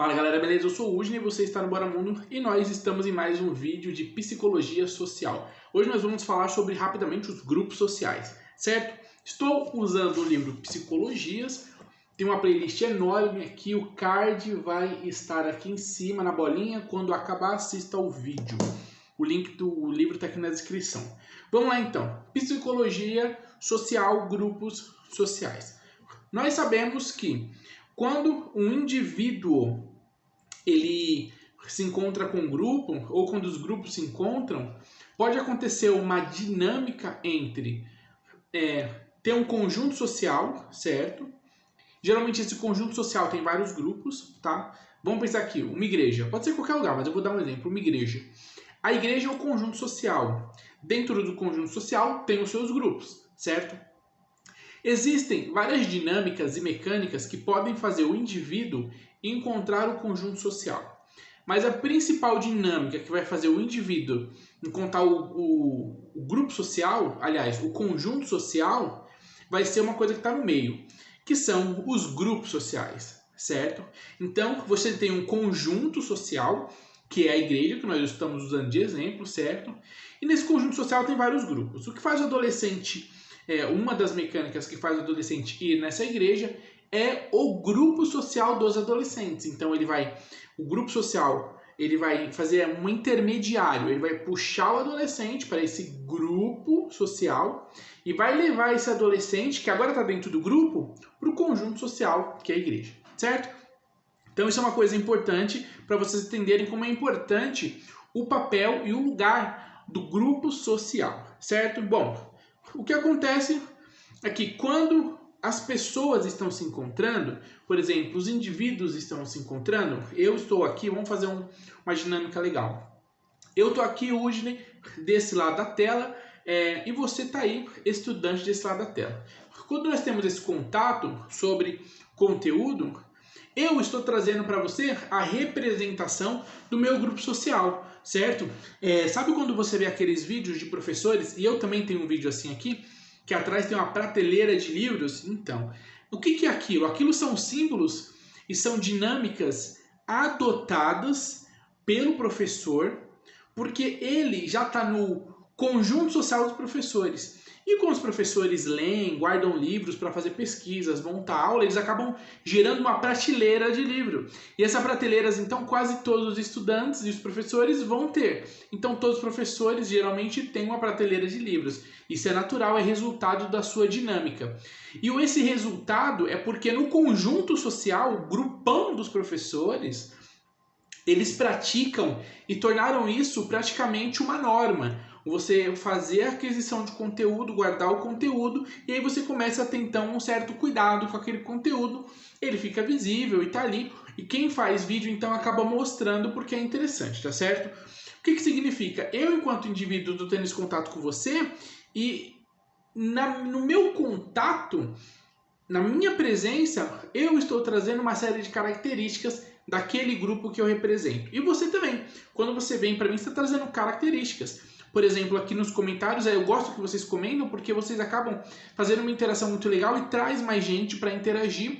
Fala galera, beleza? Eu sou o Udney, você está no Bora Mundo e nós estamos em mais um vídeo de psicologia social. Hoje nós vamos falar sobre rapidamente os grupos sociais, certo? Estou usando o livro Psicologias, tem uma playlist enorme aqui, o card vai estar aqui em cima na bolinha, quando acabar assista ao vídeo. O link do livro está aqui na descrição. Vamos lá então, psicologia social, grupos sociais. Nós sabemos que quando um indivíduo ele se encontra com um grupo, ou quando os grupos se encontram, pode acontecer uma dinâmica entre ter um conjunto social, certo? Geralmente esse conjunto social tem vários grupos, tá? Vamos pensar aqui, uma igreja. Pode ser qualquer lugar, mas eu vou dar um exemplo. Uma igreja. A igreja é o conjunto social. Dentro do conjunto social tem os seus grupos, certo? Existem várias dinâmicas e mecânicas que podem fazer o indivíduo encontrar o conjunto social. Mas a principal dinâmica que vai fazer o indivíduo encontrar o grupo social, aliás, o conjunto social, vai ser uma coisa que está no meio, que são os grupos sociais, certo? Então, você tem um conjunto social, que é a igreja, que nós estamos usando de exemplo, certo? E nesse conjunto social tem vários grupos. O que faz o adolescente... uma das mecânicas que faz o adolescente ir nessa igreja é o grupo social dos adolescentes. Então o grupo social ele vai fazer um intermediário, ele vai puxar o adolescente para esse grupo social e vai levar esse adolescente, que agora está dentro do grupo, para o conjunto social, que é a igreja, certo? Então isso é uma coisa importante para vocês entenderem como é importante o papel e o lugar do grupo social, certo? Bom, o que acontece é que quando as pessoas estão se encontrando, por exemplo, os indivíduos estão se encontrando, eu estou aqui, vamos fazer uma dinâmica legal. Eu estou aqui, Udney, desse lado da tela, e você está aí, estudante desse lado da tela. Quando nós temos esse contato sobre conteúdo, eu estou trazendo para você a representação do meu grupo social, certo? Sabe quando você vê aqueles vídeos de professores, e eu também tenho um vídeo assim aqui, que atrás tem uma prateleira de livros? Então, o que é aquilo? Aquilo são símbolos e são dinâmicas adotadas pelo professor, porque ele já está no conjunto social dos professores. E quando os professores leem, guardam livros para fazer pesquisas, montar aula, eles acabam gerando uma prateleira de livro. E essas prateleiras, então, quase todos os estudantes e os professores vão ter. Então, todos os professores geralmente têm uma prateleira de livros. Isso é natural, é resultado da sua dinâmica. E esse resultado é porque no conjunto social, o grupão dos professores, eles praticam e tornaram isso praticamente uma norma. Você fazer a aquisição de conteúdo, guardar o conteúdo, e aí você começa a ter então um certo cuidado com aquele conteúdo, ele fica visível e tá ali, e quem faz vídeo então acaba mostrando porque é interessante, tá certo? O que significa? Eu, enquanto indivíduo, estou tendo esse contato com você, e no meu contato, na minha presença, eu estou trazendo uma série de características daquele grupo que eu represento. E você também, quando você vem para mim, você está trazendo características. Por exemplo, aqui nos comentários, eu gosto que vocês comentam porque vocês acabam fazendo uma interação muito legal e traz mais gente para interagir.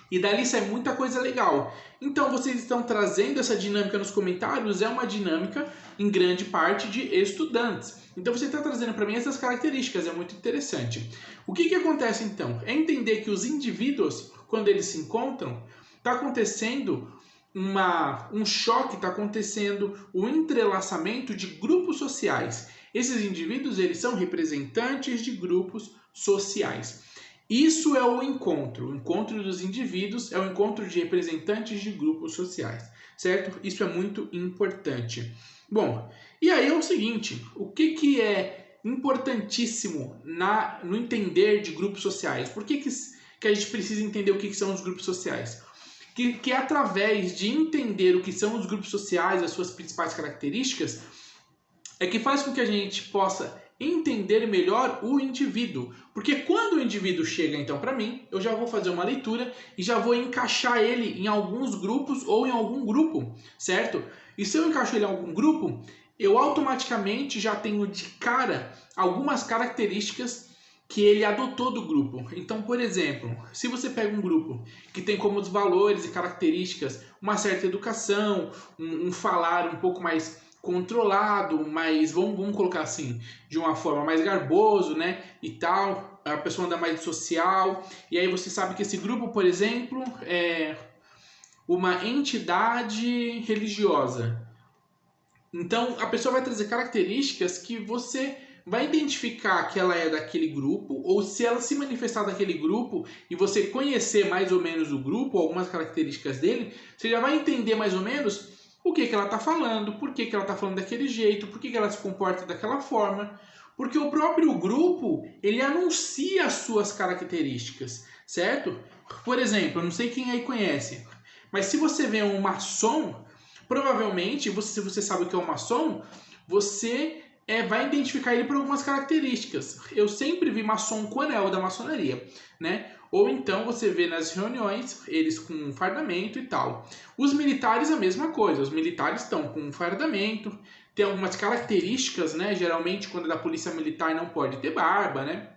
E dali sai muita coisa legal. Então, vocês estão trazendo essa dinâmica nos comentários, é uma dinâmica, em grande parte, de estudantes. Então, você está trazendo para mim essas características, é muito interessante. O que acontece, então? É entender que os indivíduos, quando eles se encontram, está acontecendo um choque, está acontecendo um entrelaçamento de grupos sociais. Esses indivíduos, eles são representantes de grupos sociais. Isso é o encontro dos indivíduos é o encontro de representantes de grupos sociais, certo? Isso é muito importante. Bom, e aí é o seguinte, o que é importantíssimo no entender de grupos sociais? Por que a gente precisa entender o que são os grupos sociais? Que através de entender o que são os grupos sociais, as suas principais características, é que faz com que a gente possa entender melhor o indivíduo. Porque quando o indivíduo chega então para mim, eu já vou fazer uma leitura e já vou encaixar ele em alguns grupos ou em algum grupo, certo? E se eu encaixo ele em algum grupo, eu automaticamente já tenho de cara algumas características que ele adotou do grupo. Então, por exemplo, se você pega um grupo que tem como os valores e características uma certa educação, um falar um pouco mais controlado, mas vamos colocar assim, de uma forma mais garboso, né, e tal, a pessoa anda mais social, e aí você sabe que esse grupo, por exemplo, é uma entidade religiosa. Então, a pessoa vai trazer características que você vai identificar que ela é daquele grupo, ou se ela se manifestar daquele grupo e você conhecer mais ou menos o grupo, algumas características dele, você já vai entender mais ou menos o que ela está falando, por que ela está falando daquele jeito, por que ela se comporta daquela forma. Porque o próprio grupo, ele anuncia as suas características, certo? Por exemplo, eu não sei quem aí conhece, mas se você vê um maçom, provavelmente, se você sabe o que é um maçom, você vai identificar ele por algumas características. Eu sempre vi maçom com anel da maçonaria, né? Ou então você vê nas reuniões eles com um fardamento e tal. Os militares a mesma coisa. Os militares estão com um fardamento, tem algumas características, né? Geralmente quando é da polícia militar não pode ter barba, né?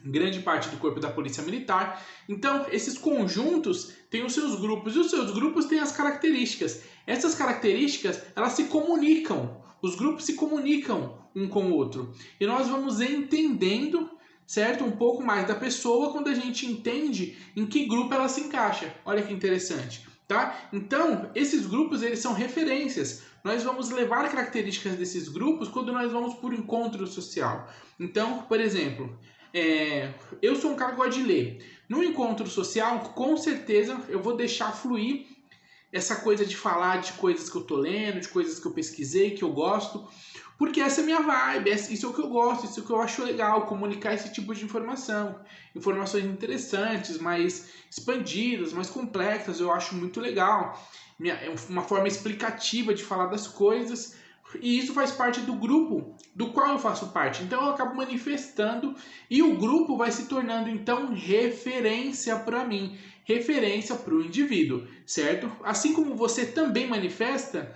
Grande parte do corpo da polícia militar. Então, esses conjuntos têm os seus grupos e os seus grupos têm as características. Essas características, elas se comunicam. Os grupos se comunicam um com o outro. E nós vamos entendendo, certo, um pouco mais da pessoa quando a gente entende em que grupo ela se encaixa. Olha que interessante, tá? Então, esses grupos, eles são referências. Nós vamos levar características desses grupos quando nós vamos por encontro social. Então, por exemplo, eu sou um cara que gosta de ler. No encontro social, com certeza eu vou deixar fluir essa coisa de falar de coisas que eu tô lendo, de coisas que eu pesquisei, que eu gosto, porque essa é a minha vibe, isso é o que eu gosto, isso é o que eu acho legal, comunicar esse tipo de informação. Informações interessantes, mais expandidas, mais complexas, eu acho muito legal. É uma forma explicativa de falar das coisas. E isso faz parte do grupo do qual eu faço parte. Então eu acabo manifestando e o grupo vai se tornando então referência para mim, referência para o indivíduo, certo? Assim como você também manifesta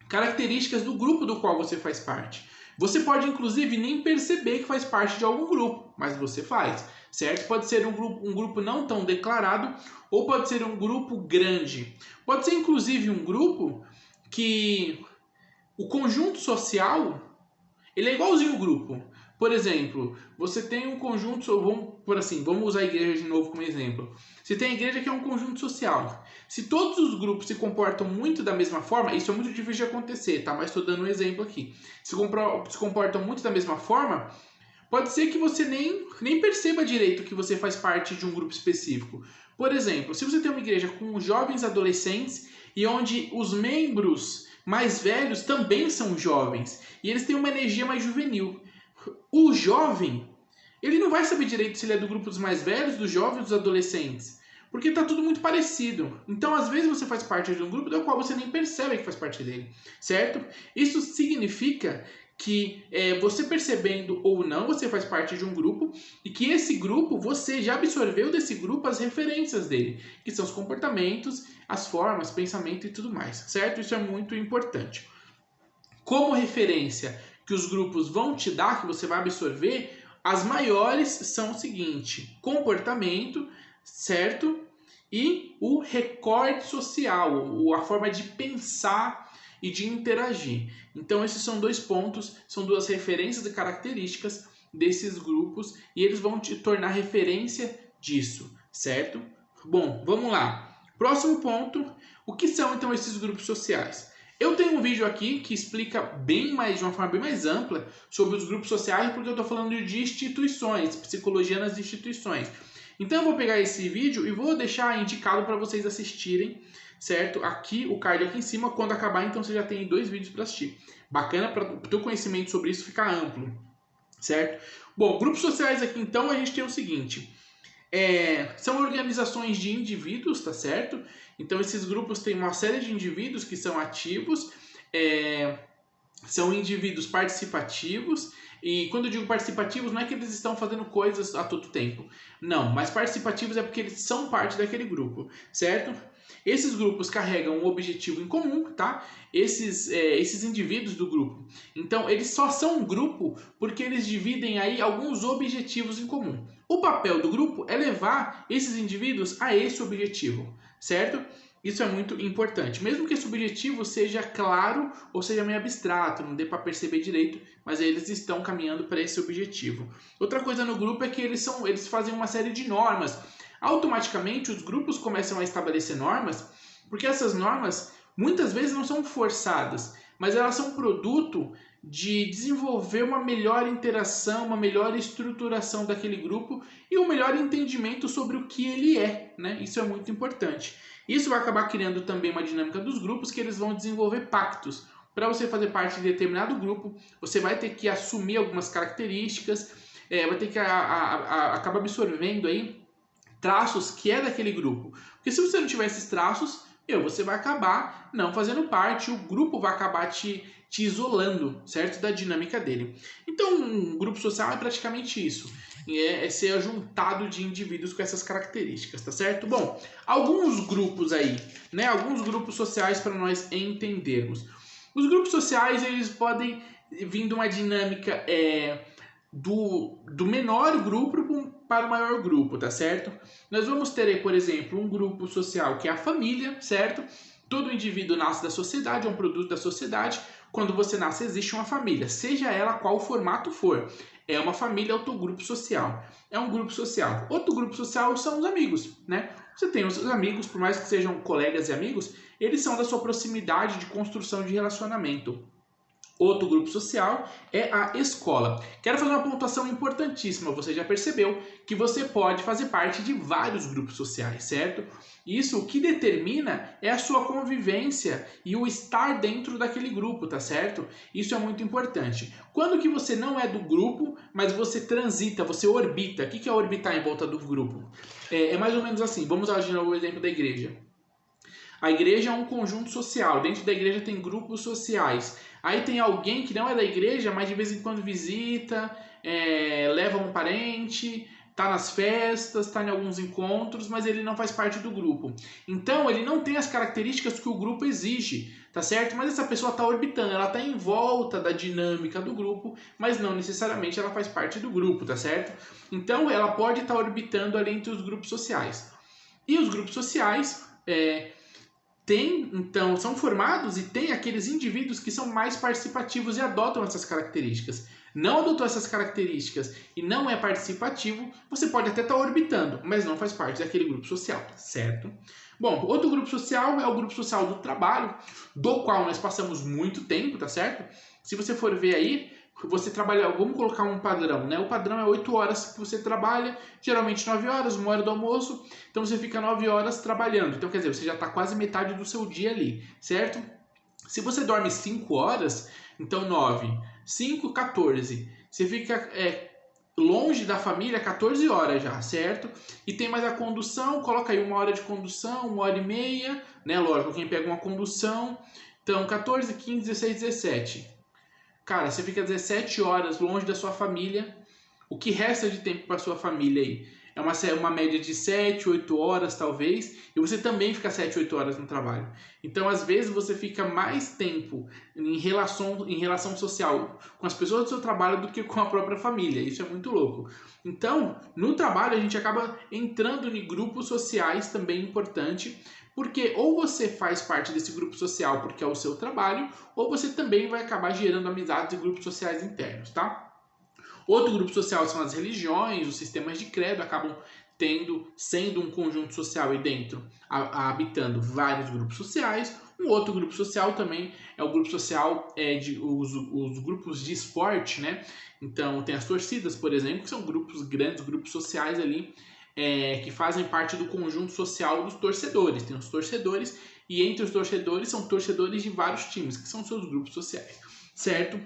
características do grupo do qual você faz parte. Você pode inclusive nem perceber que faz parte de algum grupo, mas você faz, certo? Pode ser um grupo não tão declarado ou pode ser um grupo grande. Pode ser inclusive um grupo que o conjunto social, ele é igualzinho o grupo. Por exemplo, você tem um conjunto, vamos usar a igreja de novo como exemplo. Você tem a igreja que é um conjunto social. Se todos os grupos se comportam muito da mesma forma, isso é muito difícil de acontecer, tá? Mas estou dando um exemplo aqui. Se comportam muito da mesma forma, pode ser que você nem perceba direito que você faz parte de um grupo específico. Por exemplo, se você tem uma igreja com jovens adolescentes e onde os membros mais velhos também são jovens e eles têm uma energia mais juvenil. O jovem, ele não vai saber direito se ele é do grupo dos mais velhos, dos jovens, dos adolescentes, porque está tudo muito parecido. Então, às vezes você faz parte de um grupo do qual você nem percebe que faz parte dele, certo? Isso significa que você percebendo ou não, você faz parte de um grupo e que esse grupo, você já absorveu desse grupo as referências dele, que são os comportamentos, as formas, pensamento e tudo mais, certo? Isso é muito importante. Como referência que os grupos vão te dar, que você vai absorver, as maiores são o seguinte: comportamento, certo? E o recorte social, a forma de pensar e de interagir. Então esses são dois pontos, são duas referências e características desses grupos e eles vão te tornar referência disso, certo? Bom, vamos lá. Próximo ponto, o que são então esses grupos sociais? Eu tenho um vídeo aqui que explica de uma forma bem mais ampla sobre os grupos sociais, porque eu estou falando de instituições, psicologia nas instituições. Então eu vou pegar esse vídeo e vou deixar indicado para vocês assistirem, certo? Aqui, o card aqui em cima, quando acabar, então você já tem 2 vídeos para assistir. Bacana para o teu conhecimento sobre isso ficar amplo, certo? Bom, grupos sociais aqui então a gente tem o seguinte: são organizações de indivíduos, tá certo? Então esses grupos têm uma série de indivíduos que são ativos, são indivíduos participativos, E quando eu digo participativos, não é que eles estão fazendo coisas a todo tempo. Não, mas participativos é porque eles são parte daquele grupo, certo? Esses grupos carregam um objetivo em comum, tá? Esses indivíduos do grupo. Então, eles só são um grupo porque eles dividem aí alguns objetivos em comum. O papel do grupo é levar esses indivíduos a esse objetivo, certo? Isso é muito importante. Mesmo que esse objetivo seja claro ou seja meio abstrato, não dê para perceber direito, mas eles estão caminhando para esse objetivo. Outra coisa no grupo é que eles fazem uma série de normas. Automaticamente os grupos começam a estabelecer normas, porque essas normas muitas vezes não são forçadas, mas elas são produto de desenvolver uma melhor interação, uma melhor estruturação daquele grupo e um melhor entendimento sobre o que ele é, né? Isso é muito importante. Isso vai acabar criando também uma dinâmica dos grupos que eles vão desenvolver pactos. Para você fazer parte de determinado grupo, você vai ter que assumir algumas características, vai ter que acabar absorvendo aí traços que é daquele grupo. Porque se você não tiver esses traços, você vai acabar não fazendo parte, o grupo vai acabar te isolando, certo? Da dinâmica dele. Então, um grupo social é praticamente isso. É ser ajuntado de indivíduos com essas características, tá certo? Bom, alguns grupos aí, né? Alguns grupos sociais para nós entendermos. Os grupos sociais, eles podem vir de uma dinâmica do menor grupo para o maior grupo, tá certo? Nós vamos ter aí, por exemplo, um grupo social que é a família, certo? Todo indivíduo nasce da sociedade, é um produto da sociedade. Quando você nasce, existe uma família, seja ela qual formato for. É uma família, é outro grupo social. É um grupo social. Outro grupo social são os amigos, né? Você tem os seus amigos, por mais que sejam colegas e amigos, eles são da sua proximidade de construção de relacionamento. Outro grupo social é a escola. Quero fazer uma pontuação importantíssima. Você já percebeu que você pode fazer parte de vários grupos sociais, certo? Isso o que determina é a sua convivência e o estar dentro daquele grupo, tá certo? Isso é muito importante. Quando que você não é do grupo, mas você transita, você orbita. O que é orbitar em volta do grupo? É mais ou menos assim. Vamos usar de novo o exemplo da igreja. A igreja é um conjunto social. Dentro da igreja tem grupos sociais. Aí tem alguém que não é da igreja, mas de vez em quando visita, leva um parente, está nas festas, está em alguns encontros, mas ele não faz parte do grupo. Então ele não tem as características que o grupo exige, tá certo? Mas essa pessoa está orbitando, ela está em volta da dinâmica do grupo, mas não necessariamente ela faz parte do grupo, tá certo? Então ela pode estar orbitando ali entre os grupos sociais. E os grupos sociais então, são formados e tem aqueles indivíduos que são mais participativos e adotam essas características. Não adotou essas características e não é participativo, você pode até estar orbitando, mas não faz parte daquele grupo social, certo? Bom, outro grupo social é o grupo social do trabalho, do qual nós passamos muito tempo, tá certo? Se você for ver aí, você trabalha, vamos colocar um padrão, né? O padrão é 8 horas que você trabalha, geralmente 9 horas, 1 hora do almoço, então você fica 9 horas trabalhando. Então, quer dizer, você já está quase metade do seu dia ali, certo? Se você dorme 5 horas, então 9, 5, 14. Você fica longe da família 14 horas já, certo? E tem mais a condução, coloca aí 1 hora de condução, 1h30, né? Lógico, quem pega uma condução, então 14, 15, 16, 17. Cara, você fica 17 horas longe da sua família. O que resta de tempo para sua família aí? É uma média de 7, 8 horas talvez. E você também fica 7, 8 horas no trabalho. Então, às vezes, você fica mais tempo em relação social com as pessoas do seu trabalho do que com a própria família. Isso é muito louco. Então, no trabalho, a gente acaba entrando em grupos sociais também importante. Porque ou você faz parte desse grupo social porque é o seu trabalho, ou você também vai acabar gerando amizades e grupos sociais internos, tá? Outro grupo social são as religiões, os sistemas de credo acabam sendo um conjunto social e dentro, habitando vários grupos sociais. Um outro grupo social também é o grupo social os grupos de esporte, né? Então tem as torcidas, por exemplo, que são grandes grupos sociais ali, que fazem parte do conjunto social dos torcedores. Tem os torcedores e entre os torcedores são torcedores de vários times, que são seus grupos sociais, certo?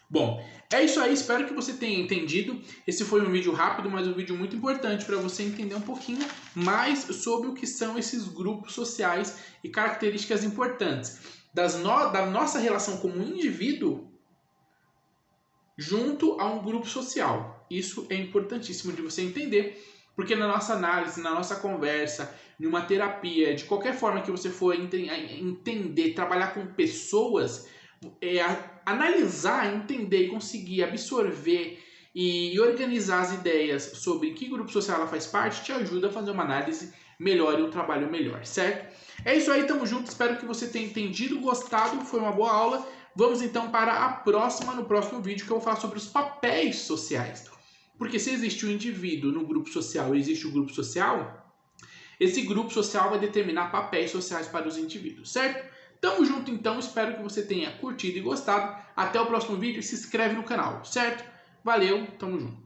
Bom, é isso aí, espero que você tenha entendido. Esse foi um vídeo rápido, mas um vídeo muito importante para você entender um pouquinho mais sobre o que são esses grupos sociais e características importantes da nossa relação como indivíduo junto a um grupo social. Isso é importantíssimo de você entender, porque na nossa análise, na nossa conversa, em uma terapia, de qualquer forma que você for entender, trabalhar com pessoas, analisar, entender e conseguir absorver e organizar as ideias sobre que grupo social ela faz parte, te ajuda a fazer uma análise melhor e um trabalho melhor, certo? É isso aí, tamo junto, espero que você tenha entendido, gostado, foi uma boa aula. Vamos então para a próxima, no próximo vídeo, que eu vou falar sobre os papéis sociais. Porque se existe um indivíduo no grupo social e existe o grupo social, esse grupo social vai determinar papéis sociais para os indivíduos, certo? Tamo junto então, espero que você tenha curtido e gostado. Até o próximo vídeo e se inscreve no canal, certo? Valeu, tamo junto.